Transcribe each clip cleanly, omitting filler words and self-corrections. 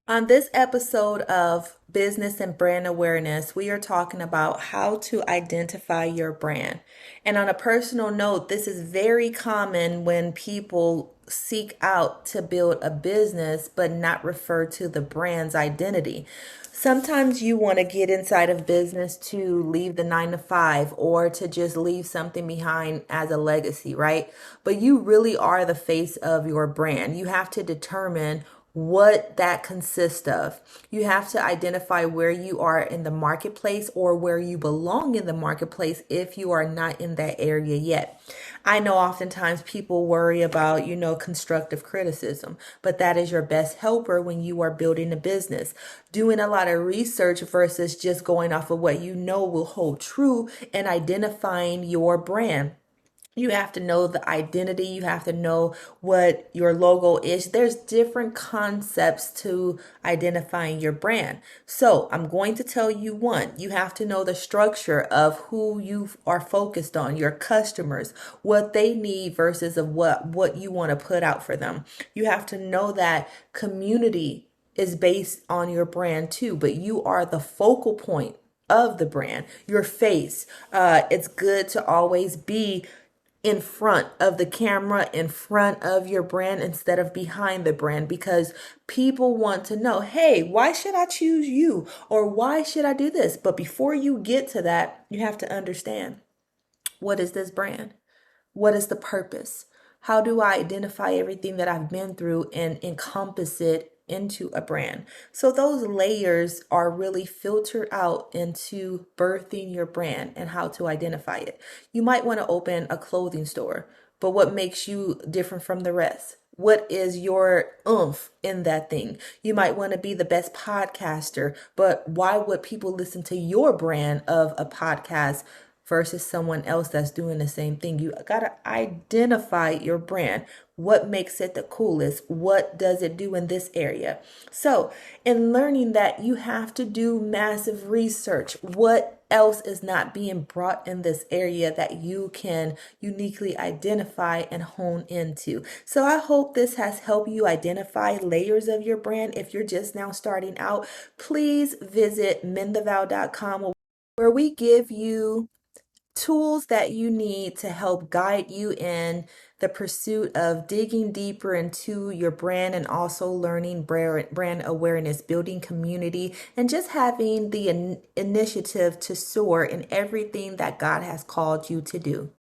On this episode of Business and Brand Awareness, we are talking about how to identify your brand. And on a personal note, this is very common when people seek out to build a business but not refer to the brand's identity. Sometimes you want to get inside of business to leave the 9 to 5 or to just leave something behind as a legacy, right? But you really are the face of your brand. You have to determine what that consists of. You have to identify where you are in the marketplace or where you belong in the marketplace if you are not in that area yet. I know oftentimes people worry about, constructive criticism, but that is your best helper when you are building a business. Doing a lot of research versus just going off of what you know will hold true and identifying your brand. You have to know the identity. You have to know what your logo is. There's different concepts to identifying your brand. So I'm going to tell you one. You have to know the structure of who you are focused on, your customers, what they need versus of what you want to put out for them. You have to know that community is based on your brand too, but you are the focal point of the brand, your face. It's good to always be in front of the camera, in front of your brand instead of behind the brand, because people want to know, hey, why should I choose you? Or why should I do this? But before you get to that, you have to understand, what is this brand? What is the purpose? How do I identify everything that I've been through and encompass it into a brand? So those layers are really filtered out into birthing your brand and how to identify it. You might want to open a clothing store, but what makes you different from the rest? What is your oomph in that thing? You might want to be the best podcaster, but why would people listen to your brand of a podcast versus someone else that's doing the same thing? You got to identify your brand. What makes it the coolest? What does it do in this area? So, in learning that, you have to do massive research. What else is not being brought in this area that you can uniquely identify and hone into? So, I hope this has helped you identify layers of your brand. If you're just now starting out, please visit menthevow.com, where we give you tools that you need to help guide you in the pursuit of digging deeper into your brand and also learning brand awareness, building community, and just having the initiative to soar in everything that God has called you to do.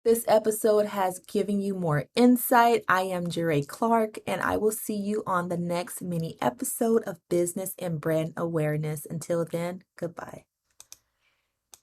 This episode has given you more insight. I am Jeray Clark, and I will see you on the next mini episode of Business and Brand Awareness. Until then, goodbye.